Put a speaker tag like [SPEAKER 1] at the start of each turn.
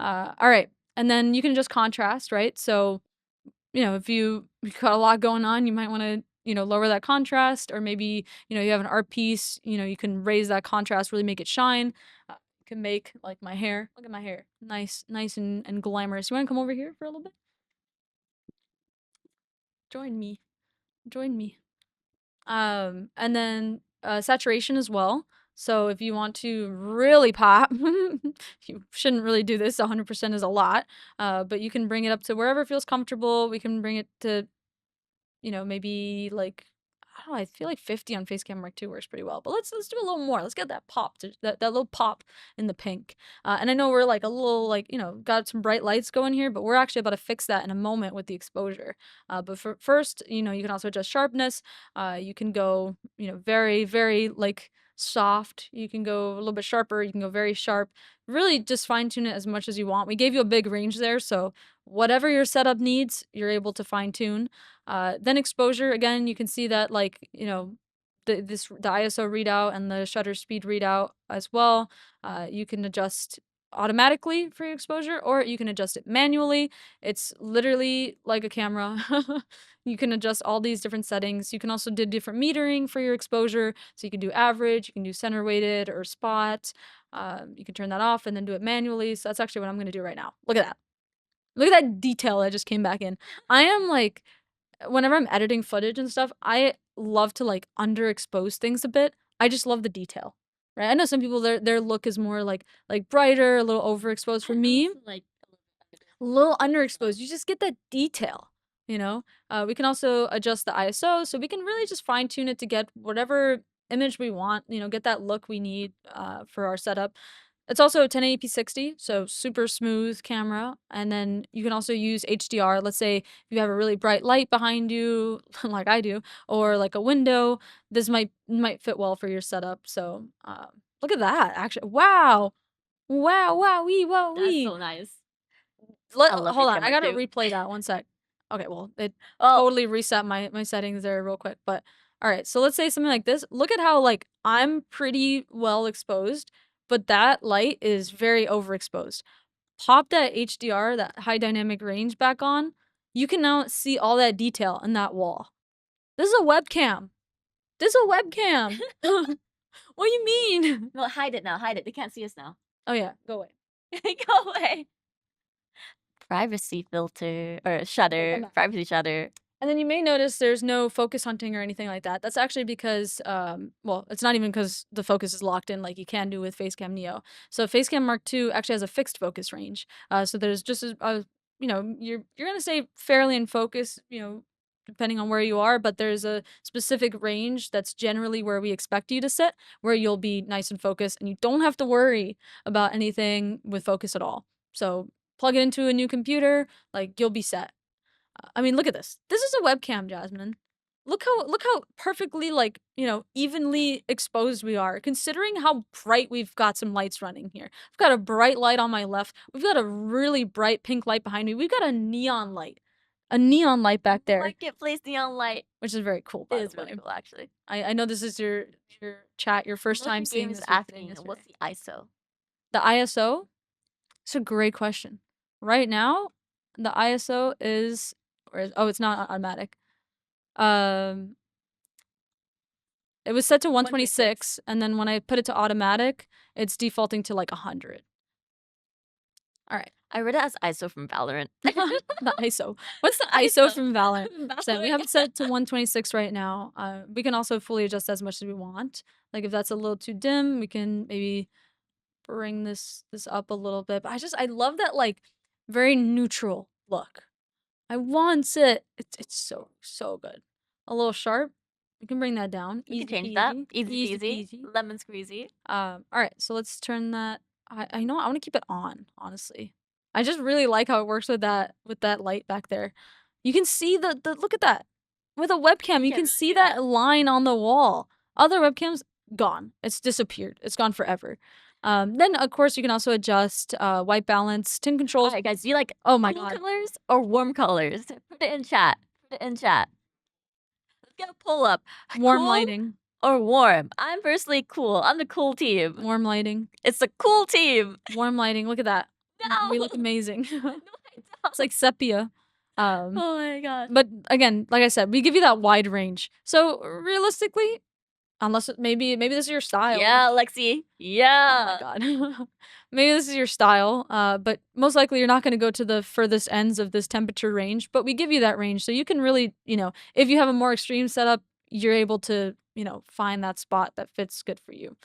[SPEAKER 1] All right. And then you can adjust contrast, right? So, if you've got a lot going on, you might want to, lower that contrast, or maybe, you have an art piece, you can raise that contrast, really make it shine. You can make like my hair. Look at my hair. Nice, nice and glamorous. You want to come over here for a little bit? Join me. Join me. And then saturation as well. So if you want to really pop, you shouldn't really do this. 100% is a lot, but you can bring it up to wherever feels comfortable. We can bring it to, maybe like, I don't know, I feel like 50 on Facecam MK.2 works pretty well. But let's do a little more. Let's get that pop, that little pop in the pink. And I know we're like a little like, got some bright lights going here, but we're actually about to fix that in a moment with the exposure. But first, you can also adjust sharpness. You can go, very, very like soft. You can go a little bit sharper. You can go very sharp. Really just fine tune it as much as you want. We gave you a big range there, so whatever your setup needs, you're able to fine tune. Then exposure, again, you can see that like, the ISO readout and the shutter speed readout as well. You can adjust automatically for your exposure, or you can adjust it manually. It's literally like a camera. You can adjust all these different settings. You can also do different metering for your exposure. So you can do average, you can do center weighted or spot. You can turn that off and then do it manually. So that's actually what I'm going to do right now. Look at that. Look at that detail that just came back in. I am like, whenever I'm editing footage and stuff, I love to like underexpose things a bit. I just love the detail, right? I know some people their look is more like brighter, a little overexposed. For me,
[SPEAKER 2] Like
[SPEAKER 1] a little underexposed. You just get that detail, We can also adjust the ISO, so we can really just fine tune it to get whatever image we want, get that look we need for our setup. It's also 1080p 60, so super smooth camera. And then you can also use HDR. Let's say if you have a really bright light behind you, like I do, or like a window, this might fit well for your setup. So look at that, actually. Wow. Wow, wow, wee, wow,
[SPEAKER 2] that's
[SPEAKER 1] wee.
[SPEAKER 2] so nice. I love
[SPEAKER 1] Hold on,
[SPEAKER 2] Facecam
[SPEAKER 1] I gotta
[SPEAKER 2] MK.2.
[SPEAKER 1] replay that one sec. Okay, well, it
[SPEAKER 2] Oh,
[SPEAKER 1] totally reset my settings there real quick. But all right, so let's say something like this. Look at how like I'm pretty well exposed, but that light is very overexposed. Pop that HDR, that high dynamic range, back on. You can now see all that detail in that wall. This is a webcam. This is a webcam. What do you mean?
[SPEAKER 2] no, hide it now. Hide it. They can't see us now.
[SPEAKER 1] Oh yeah, go away.
[SPEAKER 2] Go away. Privacy filter or shutter. Privacy shutter.
[SPEAKER 1] And then you may notice there's no focus hunting or anything like that. That's actually because, well, it's not even because the focus is locked in like you can do with Facecam Neo. So Facecam MK.2 actually has a fixed focus range. So there's just you're gonna stay fairly in focus, depending on where you are, but there's a specific range that's generally where we expect you to sit, where you'll be nice and focused, and you don't have to worry about anything with focus at all. So plug it into a new computer, like you'll be set. I mean, look at this. This is a webcam, Jasmine. Look how perfectly like, evenly exposed we are, considering how bright we've got some lights running here. I've got a bright light on my left. We've got a really bright pink light behind me. We've got a neon light. A neon light back there.
[SPEAKER 2] Marketplace neon light.
[SPEAKER 1] Which is very cool, by
[SPEAKER 2] It is
[SPEAKER 1] the way.
[SPEAKER 2] really cool, actually.
[SPEAKER 1] I know this is your chat, your first time seeing
[SPEAKER 2] Games
[SPEAKER 1] this.
[SPEAKER 2] asking, what's the ISO?
[SPEAKER 1] The ISO? It's a great question. Right now, the ISO is, oh, it's not automatic. It was set to 126, and then when I put it to automatic, it's defaulting to like 100. All right.
[SPEAKER 2] I read it as ISO from Valorant.
[SPEAKER 1] The ISO. What's the ISO from Valorant? So we have it set to 126 right now. We can also fully adjust as much as we want. Like if that's a little too dim, we can maybe bring this up a little bit. But I love that like very neutral look. I want it. It's so good. A little sharp. We can bring that down.
[SPEAKER 2] You
[SPEAKER 1] Easy
[SPEAKER 2] can change
[SPEAKER 1] peasy.
[SPEAKER 2] that. Easy
[SPEAKER 1] Easy
[SPEAKER 2] peasy.
[SPEAKER 1] peasy.
[SPEAKER 2] Lemon squeezy.
[SPEAKER 1] All right, so let's turn that. I know I want to keep it on, honestly. I just really like how it works with that light back there. You can see the look at that. With a webcam, you can see that line on the wall. Other webcams, gone. It's disappeared. It's gone forever. Then of course you can also adjust white balance, tint controls.
[SPEAKER 2] Alright guys, do you like
[SPEAKER 1] oh my
[SPEAKER 2] cool
[SPEAKER 1] god,
[SPEAKER 2] colors or warm colors? Put it in chat. Put it in chat. Let's get a pull up.
[SPEAKER 1] warm
[SPEAKER 2] Cool
[SPEAKER 1] lighting.
[SPEAKER 2] or warm? I'm personally cool. I'm the cool team.
[SPEAKER 1] Warm lighting.
[SPEAKER 2] It's the cool team.
[SPEAKER 1] Warm lighting. Look at that.
[SPEAKER 2] No!
[SPEAKER 1] We look amazing.
[SPEAKER 2] No, I
[SPEAKER 1] It's
[SPEAKER 2] don't.
[SPEAKER 1] like sepia.
[SPEAKER 2] Oh my gosh.
[SPEAKER 1] But again, like I said, we give you that wide range. So realistically, unless maybe this is your style.
[SPEAKER 2] Yeah, Lexi.
[SPEAKER 1] Oh my
[SPEAKER 2] Yeah.
[SPEAKER 1] god. Maybe this is your style, but most likely you're not gonna go to the furthest ends of this temperature range, but we give you that range so you can really, if you have a more extreme setup, you're able to, find that spot that fits good for you.